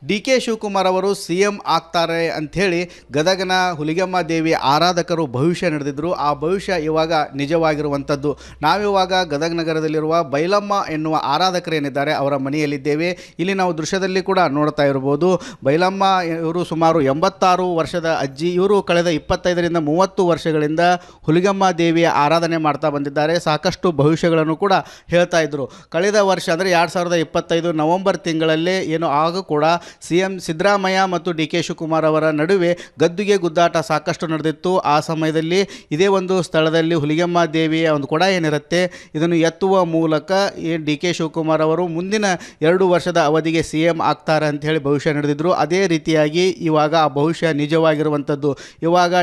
D K Shivakumar ಅವರು C M ಆಗ್ತಾರೆ ಅಂಥೇಳಿ ಗದಗನ ಹುಲಿಗೆಮ್ಮ ದೇವಿ ಆರಾಧಕರು ಭವಿಷ್ಯ ನಡೆದಿದ್ದರು. ಆ ಭವಿಷ್ಯ ಇವಾಗ ನಿಜವಾಗಿರುವಂಥದ್ದು. ನಾವಿವಾಗ ಗದಗ ನಗರದಲ್ಲಿರುವ ಬೈಲಮ್ಮ ಎನ್ನುವ ಆರಾಧಕರೇನಿದ್ದಾರೆ ಅವರ ಮನೆಯಲ್ಲಿದ್ದೇವೆ. ಇಲ್ಲಿ ನಾವು ದೃಶ್ಯದಲ್ಲಿ ಕೂಡ ನೋಡ್ತಾ ಇರ್ಬೋದು. ಬೈಲಮ್ಮ ಇವರು ಸುಮಾರು 86 ವರ್ಷದ ಅಜ್ಜಿ. ಇವರು ಕಳೆದ 25ರಿಂದ 30 ವರ್ಷಗಳಿಂದ ಹುಲಿಗೆಮ್ಮ ದೇವಿಯ ಆರಾಧನೆ ಮಾಡ್ತಾ ಬಂದಿದ್ದಾರೆ. ಸಾಕಷ್ಟು ಭವಿಷ್ಯಗಳನ್ನು ಕೂಡ ಹೇಳ್ತಾ ಇದ್ದರು. ಕಳೆದ ವರ್ಷ ಅಂದರೆ 2025 ನವೆಂಬರ್ ತಿಂಗಳಲ್ಲೇ ಏನು ಆಗ ಕೂಡ ಸಿ ಎಂ ಸಿದ್ದರಾಮಯ್ಯ ಮತ್ತು ಡಿ ಕೆ ಶಿವಕುಮಾರ್ ಅವರ ನಡುವೆ ಗದ್ದುಗೆ ಗುದ್ದಾಟ ಸಾಕಷ್ಟು ನಡೆದಿತ್ತು. ಆ ಸಮಯದಲ್ಲಿ ಇದೇ ಒಂದು ಸ್ಥಳದಲ್ಲಿ ಹುಲಿಗೆಮ್ಮ ದೇವಿಯ ಒಂದು ಕೊಡ ಏನಿರುತ್ತೆ ಇದನ್ನು ಎತ್ತುವ ಮೂಲಕ ಡಿ ಕೆ ಶಿವಕುಮಾರ್ ಅವರು ಮುಂದಿನ 2 ವರ್ಷದ ಅವಧಿಗೆ ಸಿ ಎಂ ಆಗ್ತಾರೆ ಅಂತ ಹೇಳಿ ಭವಿಷ್ಯ ನಡೆದಿದ್ದರು. ಅದೇ ರೀತಿಯಾಗಿ ಇವಾಗ ಆ ಭವಿಷ್ಯ ನಿಜವಾಗಿರುವಂಥದ್ದು. ಇವಾಗ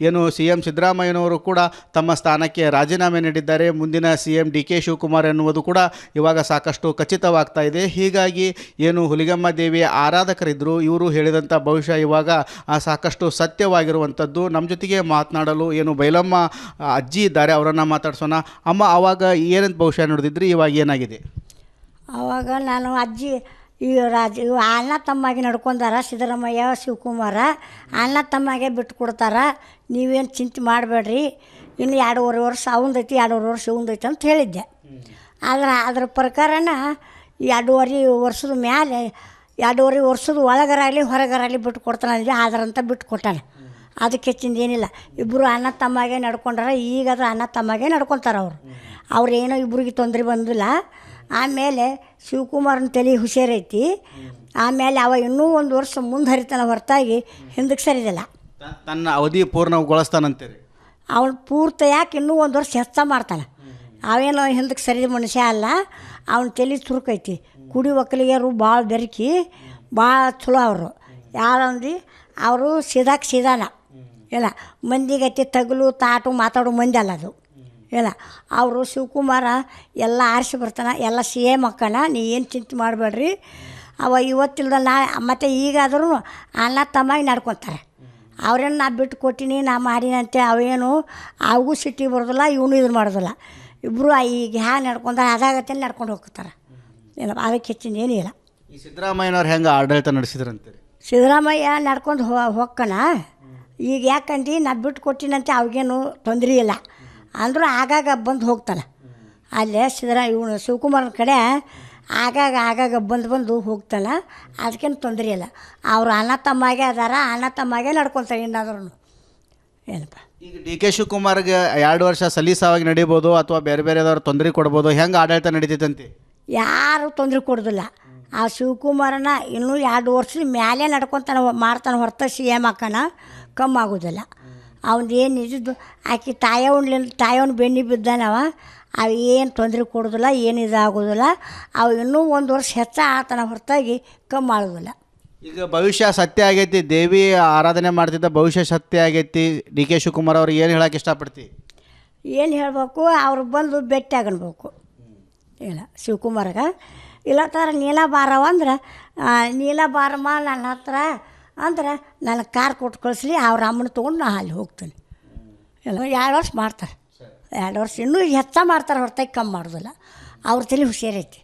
ಏನು ಸಿ ಎಂ ಸಿದ್ದರಾಮಯ್ಯನವರು ಕೂಡ ತಮ್ಮ ಸ್ಥಾನಕ್ಕೆ ರಾಜೀನಾಮೆ ನೀಡಿದ್ದಾರೆ. ಮುಂದಿನ C M D K Shivakumar ಎನ್ನುವುದು ಕೂಡ ಇವಾಗ ಸಾಕಷ್ಟು ಖಚಿತವಾಗ್ತಾ ಇದೆ. ಹೀಗಾಗಿ ಏನು ಹುಲಿಗೆಮ್ಮ ದೇವಿಯ ಆರಾಧಕರಿದ್ದರು ಇವರು ಹೇಳಿದಂಥ ಭವಿಷ್ಯ ಇವಾಗ ಸಾಕಷ್ಟು ಸತ್ಯವಾಗಿರುವಂಥದ್ದು. ನಮ್ಮ ಜೊತೆಗೆ ಮಾತನಾಡಲು ಏನು ಬೈಲಮ್ಮ ಅಜ್ಜಿ ಇದ್ದಾರೆ, ಅವರನ್ನು ಮಾತಾಡ್ಸೋಣ. ಅಮ್ಮ, ಆವಾಗ ಏನಂತ ಭವಿಷ್ಯ ನೋಡಿದ್ರಿ, ಇವಾಗ ಏನಾಗಿದೆ? ಆವಾಗ ನಾನು ಅಜ್ಜಿ ಇವು ಅಣ್ಣ ತಮ್ಮಾಗೆ ನಡ್ಕೊಂಡಾರ ಸಿದ್ದರಾಮಯ್ಯ ಶಿವಕುಮಾರ. ಅಣ್ಣ ತಮ್ಮಾಗೆ ಬಿಟ್ಟು ಕೊಡ್ತಾರ, ನೀವೇನು ಚಿಂತೆ ಮಾಡಬೇಡ್ರಿ, ಇನ್ನು 2.5 ವರ್ಷ ಅವಂದೈತಿ 2.5 ವರ್ಷ ಇವಂದೈತಿ ಅಂತ ಹೇಳಿದ್ದೆ. ಆದ್ರೆ ಅದ್ರ ಪ್ರಕಾರನ 2.5 ವರ್ಷದ ಮೇಲೆ 2.5 ವರ್ಷದ ಒಳಗರಾಗಲಿ ಹೊರಗರಾಗಲಿ ಬಿಟ್ಟು ಕೊಡ್ತಾನೆ ಅಂದರೆ ಆದ್ರಂತ ಬಿಟ್ಟು ಕೊಟ್ಟಾನೆ. ಅದಕ್ಕೆ ಹೆಚ್ಚಿಂದ ಏನಿಲ್ಲ. ಇಬ್ಬರು ಅಣ್ಣ ತಮ್ಮಾಗೆ ನಡ್ಕೊಂಡಾರ. ಈಗಾದ್ರೆ ಅಣ್ಣ ತಮ್ಮಾಗೆ ನಡ್ಕೊತಾರೆ ಅವ್ರು ಏನೋ ಇಬ್ಬರಿಗೆ ತೊಂದರೆ ಬಂದಿಲ್ಲ. ಆಮೇಲೆ ಶಿವಕುಮಾರನ ತಲೆ ಹುಷಾರೈತಿ. ಆಮೇಲೆ ಅವ ಇನ್ನೂ 1 ವರ್ಷ ಮುಂದೆ ಹರಿತಾನೆ ಹೊರತಾಗಿ ಹಿಂದಕ್ಕೆ ಸರಿದಿಲ್ಲ. ತನ್ನ ಅವಧಿ ಪೂರ್ಣಗೊಳಿಸ್ತಾನಂತೀರಿ? ಅವನು ಪೂರ್ತಿ ಯಾಕೆ ಇನ್ನೂ 1 ವರ್ಷ ಹೆಚ್ಚ ಮಾಡ್ತಾನೆ. ಅವೇನೋ ಹಿಂದಕ್ಕೆ ಸರಿದ ಮನುಷ್ಯ ಅಲ್ಲ. ಅವನ ತಲೆ ಚುರುಕೈತಿ. ಕುಡಿ ಒಕ್ಕಲಿಗರು ಭಾಳ ಬೆರಕಿ, ಭಾಳ ಚಲೋ ಅವರು. ಯಾರಂದು ಅವರು ಸೀದಾನ ಇಲ್ಲ, ಮಂದಿಗೈತಿ ತಗಲು ತಾಟು ಮಾತಾಡೋ ಮಂದಿ ಅಲ್ಲ ಅದು ಇಲ್ಲ. ಅವರು ಶಿವಕುಮಾರ ಎಲ್ಲ ಆರಿಸಿ ಬರ್ತಾನೆ, ಎಲ್ಲ ಸಿ ಎಮ್ ಅಕ್ಕನ, ನೀ ಏನು ಚಿಂತೆ ಮಾಡಬೇಡ್ರಿ. ಅವ ಇವತ್ತಿಲ್ದ ಮತ್ತು ಈಗಾದರೂ ಅಣ್ಣ ತಮ್ಮಾಗಿ ನಡ್ಕೊತಾರೆ. ಅವ್ರೇನು ನಾ ಬಿಟ್ಟು ಕೊಟ್ಟಿನಿ, ನಾ ಮಾಡೀನಂತೆ ಅವೇನು ಅವಗೂ ಸಿಟ್ಟಿಗೆ ಬರೋದಿಲ್ಲ, ಇವನು ಇದು ಮಾಡೋದಿಲ್ಲ. ಇಬ್ಬರು ಈಗ ಹ್ಯಾಂಗೆ ನಡ್ಕೊಂತಾರೆ ಅದಾಗತ್ತೆ ನಡ್ಕೊಂಡು ಹೋಗ್ತಾರೆ. ಇಲ್ಲ, ಅದಕ್ಕೆ ಹೆಚ್ಚಿನ ಏನಿಲ್ಲ. ಈ ಸಿದ್ದರಾಮಯ್ಯನವ್ರು ಹೆಂಗೆ ಆಡಳಿತ ನಡೆಸಿದ್ರಂತೀರಿ? ಸಿದ್ದರಾಮಯ್ಯ ನಡ್ಕೊಂಡು ಹೋಗ್ಕನ. ಈಗ ಯಾಕಂದು ನಾ ಬಿಟ್ಟು ಕೊಟ್ಟಿನಂತೆ ಅವ್ಗೇನು ತೊಂದರೆ ಇಲ್ಲ ಅಂದರೂ ಆಗಾಗ ಬಂದು ಹೋಗ್ತಾನೆ. ಅಲ್ಲೇ ಇವನು ಶಿವಕುಮಾರನ ಕಡೆ ಆಗಾಗ ಬಂದು ಹೋಗ್ತಾನೆ. ಅದಕ್ಕೇನು ತೊಂದರೆ ಇಲ್ಲ. ಅವರು ಅಣ್ಣ ತಮ್ಮಾಗೆ ಅದಾರ, ಅಣ್ಣ ತಮ್ಮಾಗೆ ನಡ್ಕೊತಾರೆ. ಏನಾದ್ರೂ ಏನಪ್ಪ, ಈಗ ಡಿ ಕೆ ಶಿವಕುಮಾರ್ಗೆ 2 ವರ್ಷ ಸಲೀಸಾವಾಗಿ ನಡೀಬೋದು ಅಥವಾ ಬೇರೆ ಬೇರೆದವ್ರು ತೊಂದರೆ ಕೊಡ್ಬೋದು, ಹೆಂಗೆ ಆಡಳಿತ ನಡೀತೈತಂತೆ? ಯಾರು ತೊಂದರೆ ಕೊಡೋದಿಲ್ಲ. ಆ ಶಿವಕುಮಾರನ ಇನ್ನೂ 2 ವರ್ಷದ ಮೇಲೆ ನಡ್ಕೊತಾನೆ ಮಾಡ್ತಾನೆ ಹೊರತ ಸಿ ಎಮ್ ಅಕ್ಕನ ಕಮ್ಮಿ ಆಗೋದಿಲ್ಲ. ಅವ್ನು ಏನು ಇದ್ದಿದ್ದು ಆಕೆ ತಾಯವನ್ನ ಬೆನ್ನಿ ಬಿದ್ದಾನವ. ಅವು ಏನು ತೊಂದರೆ ಕೊಡೋದಿಲ್ಲ, ಏನು ಇದಾಗೋದಿಲ್ಲ. ಅವು ಇನ್ನೂ 1 ವರ್ಷ ಹೆಚ್ಚ ಆತನ ಹೊರತಾಗಿ ಕಮ್ಮಿ ಆಗೋದಿಲ್ಲ. ಈಗ ಭವಿಷ್ಯ ಸತ್ಯ ಆಗೈತಿ, ದೇವಿ ಆರಾಧನೆ ಮಾಡ್ತಿದ್ದ ಭವಿಷ್ಯ ಸತ್ಯ ಆಗೈತಿ. ಡಿ ಕೆ ಶಿವಕುಮಾರ್ ಅವ್ರು ಏನು ಹೇಳೋಕೆ ಇಷ್ಟಪಡ್ತಿ? ಏನು ಹೇಳಬೇಕು, ಅವ್ರು ಬಂದು ಭೇಟಿ ಆಗಬೇಕು. ಇಲ್ಲ ಶಿವಕುಮಾರ್ಗೆ ಇಲ್ಲ ಥರ ನೀಲ ಬಾರವ ಅಂದ್ರೆ ನೀಲ ಬಾರಮ್ಮ ನನ್ನ ಹತ್ರ ಅಂದ್ರೆ ನನಗೆ ಕಾರ್ ಕೊಟ್ಟು ಕಳಿಸ್ಲಿ, ಅವ್ರ ಅಮ್ಮನ ತೊಗೊಂಡು ನಾನು ಅಲ್ಲಿ ಹೋಗ್ತೀನಿ. ಇಲ್ಲ 2 ವರ್ಷ ಮಾಡ್ತಾರೆ. 2 ವರ್ಷ ಇನ್ನೂ ಹೆಚ್ಚ ಮಾಡ್ತಾರೆ ಹೊರತಾಗಿ ಕಮ್ಮಿ ಮಾಡೋದಿಲ್ಲ. ಅವ್ರ ತಲೆ ಹುಷಾರೈತಿ.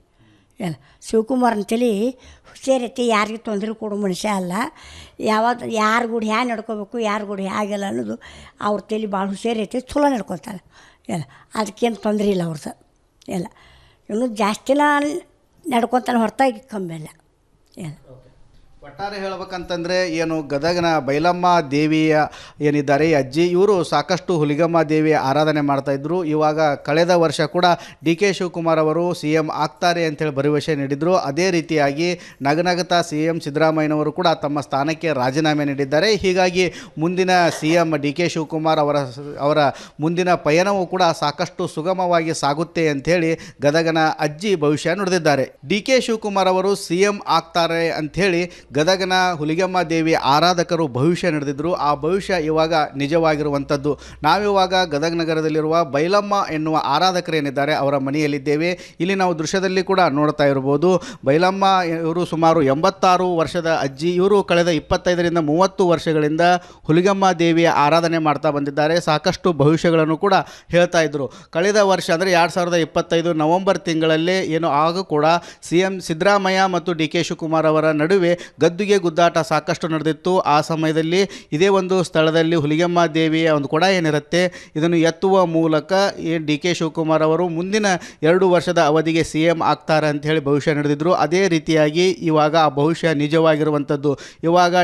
ಇಲ್ಲ ಶಿವಕುಮಾರನ ತಲೆ ಹುಷಾರೈತಿ. ಯಾರಿಗೂ ತೊಂದರೆ ಕೊಡೋ ಮನುಷ್ಯ ಅಲ್ಲ. ಯಾರ ಗುಡಿ ಹ್ಯಾಂಗೆ ನಡ್ಕೋಬೇಕು, ಯಾರ ಗುಡಿ ಹೇಗಿಲ್ಲ ಅನ್ನೋದು ಅವ್ರ ತಲೆ ಭಾಳ ಹುಷಾರೈತಿ. ಚಲೋ ನಡ್ಕೊತಾರೆ. ಇಲ್ಲ ಅದಕ್ಕೇನು ತೊಂದರೆ ಇಲ್ಲ ಅವ್ರದ್ದು. ಇಲ್ಲ ಇನ್ನೂ ಜಾಸ್ತಿನ ನಡ್ಕೊತಾನೆ ಹೊರತಾಗಿ ಕಮ್ಮಿ ಇಲ್ಲ. ಇಲ್ಲ ಒಟ್ಟಾರೆ ಹೇಳ್ಬೇಕಂತಂದರೆ ಏನು ಗದಗನ ಬೈಲಮ್ಮ ದೇವಿಯ ಏನಿದ್ದಾರೆ ಈ ಅಜ್ಜಿ, ಇವರು ಸಾಕಷ್ಟು ಹುಲಿಗೆಮ್ಮ ದೇವಿಯ ಆರಾಧನೆ ಮಾಡ್ತಾಯಿದ್ರು. ಇವಾಗ ಕಳೆದ ವರ್ಷ ಕೂಡ ಡಿ ಕೆ ಶಿವಕುಮಾರ್ ಅವರು ಸಿ ಎಂ ಆಗ್ತಾರೆ ಅಂಥೇಳಿ ಭರವಸೆ ನೀಡಿದರು. ಅದೇ ರೀತಿಯಾಗಿ ನಗನಗತಾ ಸಿ ಎಂ ಸಿದ್ದರಾಮಯ್ಯನವರು ಕೂಡ ತಮ್ಮ ಸ್ಥಾನಕ್ಕೆ ರಾಜೀನಾಮೆ ನೀಡಿದ್ದಾರೆ. ಹೀಗಾಗಿ ಮುಂದಿನ C M D K Shivakumar ಅವರ ಮುಂದಿನ ಪಯಣವೂ ಕೂಡ ಸಾಕಷ್ಟು ಸುಗಮವಾಗಿ ಸಾಗುತ್ತೆ ಅಂಥೇಳಿ ಗದಗನ ಅಜ್ಜಿ ಭವಿಷ್ಯ ನುಡಿದಿದ್ದಾರೆ. ಡಿ ಕೆ ಶಿವಕುಮಾರ್ ಅವರು ಸಿ ಎಂ ಆಗ್ತಾರೆ ಅಂಥೇಳಿ ಗದಗನ ಹುಲಿಗೆಮ್ಮ ದೇವಿ ಆರಾಧಕರು ಭವಿಷ್ಯ ನಡೆದಿದ್ದರು. ಆ ಭವಿಷ್ಯ ಇವಾಗ ನಿಜವಾಗಿರುವಂಥದ್ದು. ನಾವಿವಾಗ ಗದಗ ನಗರದಲ್ಲಿರುವ ಬೈಲಮ್ಮ ಎನ್ನುವ ಆರಾಧಕರೇನಿದ್ದಾರೆ ಅವರ ಮನೆಯಲ್ಲಿದ್ದೇವೆ. ಇಲ್ಲಿ ನಾವು ದೃಶ್ಯದಲ್ಲಿ ಕೂಡ ನೋಡ್ತಾ ಇರ್ಬೋದು. ಬೈಲಮ್ಮ ಇವರು ಸುಮಾರು 86 ವರ್ಷದ ಅಜ್ಜಿ. ಇವರು ಕಳೆದ 25ರಿಂದ 30 ವರ್ಷಗಳಿಂದ ಹುಲಿಗೆಮ್ಮ ದೇವಿಯ ಆರಾಧನೆ ಮಾಡ್ತಾ ಬಂದಿದ್ದಾರೆ. ಸಾಕಷ್ಟು ಭವಿಷ್ಯಗಳನ್ನು ಕೂಡ ಹೇಳ್ತಾ ಇದ್ದರು. ಕಳೆದ ವರ್ಷ ಅಂದರೆ 2025 ನವೆಂಬರ್ ತಿಂಗಳಲ್ಲೇ ಏನು ಆಗ ಕೂಡ ಸಿ ಎಂ ಸಿದ್ದರಾಮಯ್ಯ ಮತ್ತು ಡಿ ಕೆ ಶಿವಕುಮಾರ್ ಅವರ ನಡುವೆ ಗದ್ದುಗೆ ಗುದ್ದಾಟ ಸಾಕಷ್ಟು ನಡೆದಿತ್ತು. ಆ ಸಮಯದಲ್ಲಿ ಇದೇ ಒಂದು ಸ್ಥಳದಲ್ಲಿ ಹುಲಿಗೆಮ್ಮ ದೇವಿಯ ಒಂದು ಕೊಡ ಏನಿರುತ್ತೆ ಇದನ್ನು ಎತ್ತುವ ಮೂಲಕ ಡಿ ಕೆ ಶಿವಕುಮಾರ್ ಅವರು ಮುಂದಿನ 2 ವರ್ಷದ ಅವಧಿಗೆ CM ಆಗ್ತಾರೆ ಅಂತ ಹೇಳಿ ಭವಿಷ್ಯ ನಡೆದಿದ್ರು. ಅದೇ ರೀತಿಯಾಗಿ ಇವಾಗ ಆ ಭವಿಷ್ಯ ನಿಜವಾಗಿರುವಂಥದ್ದು. ಇವಾಗ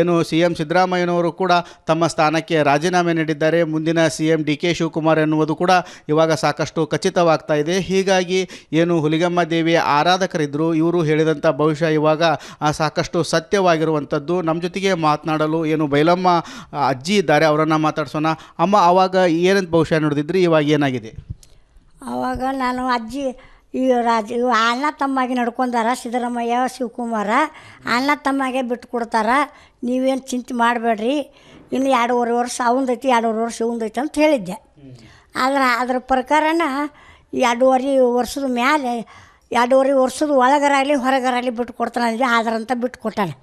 ಏನು CM ಸಿದ್ದರಾಮಯ್ಯನವರು ಕೂಡ ತಮ್ಮ ಸ್ಥಾನಕ್ಕೆ ರಾಜೀನಾಮೆ ನೀಡಿದ್ದಾರೆ. ಮುಂದಿನ CM ಡಿ ಕೆ ಶಿವಕುಮಾರ್ ಎನ್ನುವುದು ಕೂಡ ಇವಾಗ ಸಾಕಷ್ಟು ಖಚಿತವಾಗ್ತಾ ಇದೆ. ಹೀಗಾಗಿ ಏನು ಹುಲಿಗೆಮ್ಮ ದೇವಿಯ ಆರಾಧಕರಿದ್ದರು ಇವರು ಹೇಳಿದಂಥ ಭವಿಷ್ಯ ಇವಾಗ ಸಾಕಷ್ಟು ಸತ್ಯವಾಗಿರುವಂಥದ್ದು. ನಮ್ಮ ಜೊತೆಗೆ ಮಾತನಾಡಲು ಏನು ಬೈಲಮ್ಮ ಅಜ್ಜಿ ಇದ್ದಾರೆ, ಅವರನ್ನು ಮಾತಾಡ್ಸೋಣ. ಅಮ್ಮ, ಆವಾಗ ಏನಂತ ಭವಿಷ್ಯ ನೋಡಿದ್ರಿ, ಇವಾಗ ಏನಾಗಿದೆ? ಆವಾಗ ನಾನು ಅಜ್ಜಿ ಇವು ಅಣ್ಣ ತಮ್ಮಾಗೆ ನಡ್ಕೊಂಡಾರ ಸಿದ್ದರಾಮಯ್ಯ ಶಿವಕುಮಾರ. ಅಣ್ಣ ತಮ್ಮಾಗೆ ಬಿಟ್ಟು ಕೊಡ್ತಾರ, ನೀವೇನು ಚಿಂತೆ ಮಾಡಬೇಡ್ರಿ, ಇನ್ನು 2.5 ವರ್ಷ ಅವಂದೈತಿ 2.5 ವರ್ಷ ಇವಂದೈತಿ ಅಂತ ಹೇಳಿದ್ದೆ. ಆದ್ರೆ ಅದ್ರ ಪ್ರಕಾರನ 2.5 ವರ್ಷದ ಮ್ಯಾಲೆ 2.5 ವರ್ಷದ ಒಳಗರಾಗಲಿ ಹೊರಗರಾಗಲಿ ಬಿಟ್ಟು ಕೊಡ್ತಾನೆ ಅಂದ್ವಿ. ಆದ್ರಂತ ಬಿಟ್ಟು ಕೊಟ್ಟಾನೆ.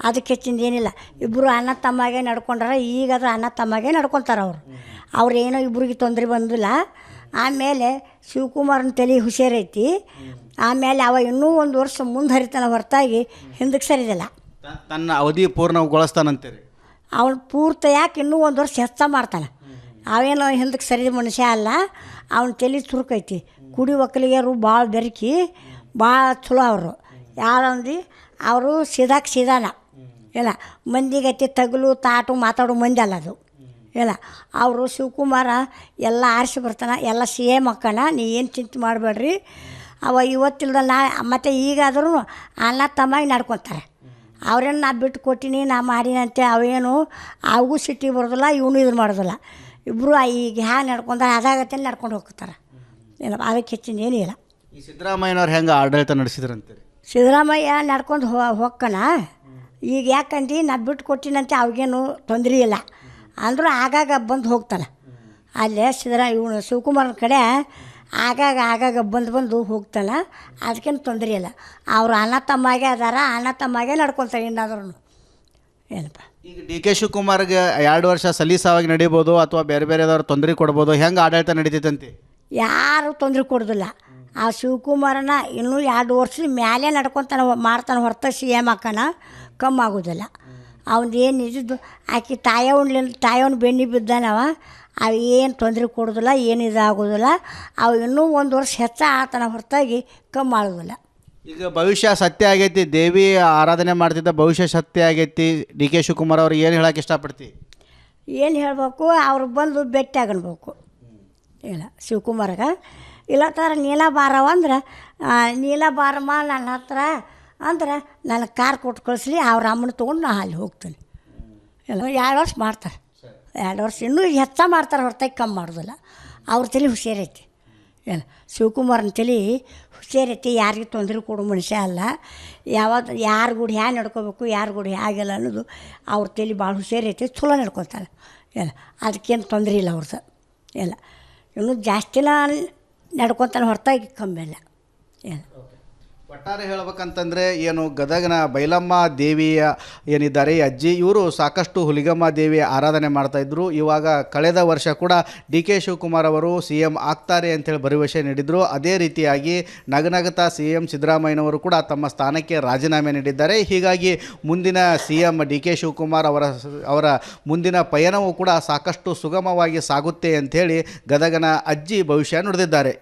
ಅದಕ್ಕೆ ಹೆಚ್ಚಿಂದ ಏನಿಲ್ಲ. ಇಬ್ಬರು ಅಣ್ಣ ತಮ್ಮಾಗೆ ನಡ್ಕೊಂಡಾರ. ಈಗಾದ್ರೆ ಅಣ್ಣ ತಮ್ಮಾಗೆ ನಡ್ಕೊತಾರೆ ಅವ್ರು ಏನೋ ಇಬ್ಬರಿಗೆ ತೊಂದರೆ ಬಂದಿಲ್ಲ. ಆಮೇಲೆ ಶಿವಕುಮಾರನ ತಲೆ ಹುಷಾರೈತಿ. ಆಮೇಲೆ ಅವ ಇನ್ನೂ 1 ವರ್ಷ ಮುಂದೆ ಹರಿತಾನೆ ಹೊರತಾಗಿ ಹಿಂದಕ್ಕೆ ಸರಿದಿಲ್ಲ. ತನ್ನ ಅವಧಿ ಪೂರ್ಣಗೊಳಿಸ್ತಾನಂತೀರಿ? ಅವನು ಪೂರ್ತಿ ಯಾಕೆ ಇನ್ನೂ 1 ವರ್ಷ ಹೆಚ್ಚ ಮಾಡ್ತಾನೆ. ಅವೇನೋ ಹಿಂದಕ್ಕೆ ಸರಿದ ಮನುಷ್ಯ ಅಲ್ಲ. ಅವನ ತಲೆ ಚುರುಕೈತಿ. ಕುಡಿ ಒಕ್ಕಲಿಗರು ಭಾಳ ಬೆರಕಿ, ಭಾಳ ಚಲೋ ಅವರು. ಯಾರಂದು ಅವರು ಸೀದಾಕ್ ಸೀದಾನ ಇಲ್ಲ, ಮಂದಿಗೈತಿ ತಗಲು ತಾಟು ಮಾತಾಡೋ ಮಂದಿ ಅಲ್ಲ ಅದು ಇಲ್ಲ. ಅವರು ಶಿವಕುಮಾರ ಎಲ್ಲ ಆರಿಸಿ ಬರ್ತಾನೆ, ಎಲ್ಲ CM ಅಕ್ಕನ, ನೀ ಏನು ಚಿಂತೆ ಮಾಡಬೇಡ್ರಿ. ಅವ ಇವತ್ತಿಲ್ದ ಮತ್ತು ಈಗಾದರೂ ಅಣ್ಣ ತಮ್ಮಾಗಿ ನಡ್ಕೊತಾರೆ. ಅವ್ರೇನು ನಾ ಬಿಟ್ಟು ಕೊಟ್ಟಿನಿ ನಾ ಮಾಡಿನಂತೆ ಅವೇನು ಅವು ಸಿಟ್ಟಿಗೆ ಬರೋದಿಲ್ಲ, ಇವನು ಇದು ಮಾಡೋದಿಲ್ಲ. ಇಬ್ಬರು ಈಗ ಹ್ಯಾಂಗೆ ನಡ್ಕೊಂತಾರೆ ಅದಾಗತ್ತೆ ನಡ್ಕೊಂಡು ಹೋಗ್ತಾರೆ. ಇಲ್ಲ, ಅದಕ್ಕೆ ಹೆಚ್ಚಿನ ಏನಿಲ್ಲ. ಈ ಸಿದ್ದರಾಮಯ್ಯನವ್ರು ಹೆಂಗೆ ಆಡಳಿತ ನಡೆಸಿದ್ರಂತೀರಿ? ಸಿದ್ದರಾಮಯ್ಯ ನಡ್ಕೊಂಡು ಹೋಗ್ಕನ. ಈಗ ಯಾಕಂದು ನಾ ಬಿಟ್ಟು ಕೊಟ್ಟಿನಂತೆ ಅವಾಗೇನು ತೊಂದರೆ ಇಲ್ಲ ಅಂದರೂ ಆಗಾಗ ಬಂದು ಹೋಗ್ತಾನೆ. ಅಲ್ಲೇ ಇವನು ಶಿವಕುಮಾರನ ಕಡೆ ಆಗಾಗ ಬಂದು ಹೋಗ್ತಾನೆ. ಅದಕ್ಕೇನು ತೊಂದರೆ ಇಲ್ಲ. ಅವರು ಅಣ್ಣ ತಮ್ಮಾಗೆ ಅದಾರ, ಅಣ್ಣ ತಮ್ಮಾಗೆ ನಡ್ಕೊತಾರೆ ಏನಾದ್ರೂ. ಏನಪ್ಪ, ಈಗ ಡಿ ಕೆ ಶಿವಕುಮಾರ್ಗೆ 2 ವರ್ಷ ಸಲೀಸಾವಾಗಿ ನಡೀಬೋದು ಅಥವಾ ಬೇರೆ ಬೇರೆದವ್ರು ತೊಂದರೆ ಕೊಡ್ಬೋದು, ಹೆಂಗೆ ಆಡಳಿತ ನಡೀತೈತಂತೆ? ಯಾರು ತೊಂದರೆ ಕೊಡೋದಿಲ್ಲ. ಆ ಶಿವಕುಮಾರನ ಇನ್ನೂ 2 ವರ್ಷದ ಮೇಲೆ ನಡ್ಕೊತಾನೆ ಮಾಡ್ತಾನೆ ಹೊರತ CM ಹಾಕೋಣ ಕಮ್ಮಿ ಆಗೋದಿಲ್ಲ. ಅವನು ಏನು ಇದ್ದು ಆಕೆ ತಾಯವನು ಬೆನ್ನಿ ಬಿದ್ದಾನವ. ಅವು ಏನು ತೊಂದರೆ ಕೊಡೋದಿಲ್ಲ, ಏನು ಇದಾಗೋದಿಲ್ಲ. ಅವು ಇನ್ನೂ 1 ವರ್ಷ ಹೆಚ್ಚ ಆತನ ಹೊರತಾಗಿ ಕಮ್ಮಿ ಆಗೋದಿಲ್ಲ. ಈಗ ಭವಿಷ್ಯ ಸತ್ಯ ಆಗೈತಿ, ದೇವಿ ಆರಾಧನೆ ಮಾಡ್ತಿದ್ದ ಭವಿಷ್ಯ ಸತ್ಯ ಆಗೈತಿ. ಡಿ ಕೆ ಶಿವಕುಮಾರ್ ಅವ್ರು ಏನು ಹೇಳಕ್ಕೆ ಇಷ್ಟಪಡ್ತಿ? ಏನು ಹೇಳಬೇಕು, ಅವ್ರು ಬಂದು ಭೇಟಿ ಆಗಬೇಕು ಇಲ್ಲ ಶಿವಕುಮಾರ್ಗೆ. ಇಲ್ಲ ಥರ ನೀಲ ಬಾರವ ಅಂದ್ರೆ ನೀಲ ಬಾರಮ್ಮ ನನ್ನ ಹತ್ರ ಅಂದ್ರೆ ನನಗೆ ಕಾರ್ ಕೊಟ್ಟು ಕಳಿಸ್ಲಿ, ಅವ್ರ ಅಮ್ಮನ ತೊಗೊಂಡು ನಾ ಅಲ್ಲಿ ಹೋಗ್ತೀನಿ. ಇಲ್ಲ 2 ವರ್ಷ ಮಾಡ್ತಾರೆ. 2 ವರ್ಷ ಇನ್ನೂ ಹೆಚ್ಚ ಮಾಡ್ತಾರೆ ಹೊರತಾಗಿ ಕಮ್ಮಿ ಮಾಡೋದಿಲ್ಲ. ಅವ್ರ ತಲೆ ಹುಷಾರೈತಿ. ಏನು ಶಿವಕುಮಾರನ ತಲೆ ಹುಷಾರೈತಿ. ಯಾರಿಗೆ ತೊಂದರೆ ಕೊಡೋ ಮನುಷ್ಯ ಅಲ್ಲ. ಯಾರ ಗುಡಿ ಹ್ಯಾಂಗೆ ನಡ್ಕೋಬೇಕು, ಯಾರ ಗುಡಿ ಹೇಗಿಲ್ಲ ಅನ್ನೋದು ಅವ್ರ ತಲೆ ಭಾಳ ಹುಷಾರೈತಿ. ಚಲೋ ನಡ್ಕೊತಾರೆ. ಏನು ಅದಕ್ಕೇನು ತೊಂದರೆ ಇಲ್ಲ ಅವ್ರದ್ದು. ಇಲ್ಲ ಇನ್ನೂ ಜಾಸ್ತಿನ ನಡ್ಕೊತಾನೆ ಹೊರತಾಗಿ ಕಮ್ಮಿ ಇಲ್ಲ. ಏನು ಒಟ್ಟಾರೆ ಹೇಳ್ಬೇಕಂತಂದರೆ ಏನು ಗದಗನ ಬೈಲಮ್ಮ ದೇವಿಯ ಏನಿದ್ದಾರೆ ಈ ಅಜ್ಜಿ, ಇವರು ಸಾಕಷ್ಟು ಹುಲಿಗೆಮ್ಮ ದೇವಿಯ ಆರಾಧನೆ ಮಾಡ್ತಾಯಿದ್ರು. ಇವಾಗ ಕಳೆದ ವರ್ಷ ಕೂಡ ಡಿ ಕೆ ಶಿವಕುಮಾರ್ ಅವರು CM ಆಗ್ತಾರೆ ಅಂಥೇಳಿ ಭರವಸೆ ನೀಡಿದರು. ಅದೇ ರೀತಿಯಾಗಿ ನಗನಗತ CM ಸಿದ್ದರಾಮಯ್ಯನವರು ಕೂಡ ತಮ್ಮ ಸ್ಥಾನಕ್ಕೆ ರಾಜೀನಾಮೆ ನೀಡಿದ್ದಾರೆ. ಹೀಗಾಗಿ ಮುಂದಿನ CM ಡಿ ಕೆ ಶಿವಕುಮಾರ್ ಅವರ ಮುಂದಿನ ಪಯಣವೂ ಕೂಡ ಸಾಕಷ್ಟು ಸುಗಮವಾಗಿ ಸಾಗುತ್ತೆ ಅಂಥೇಳಿ ಗದಗನ ಅಜ್ಜಿ ಭವಿಷ್ಯ ನುಡಿದಿದ್ದಾರೆ.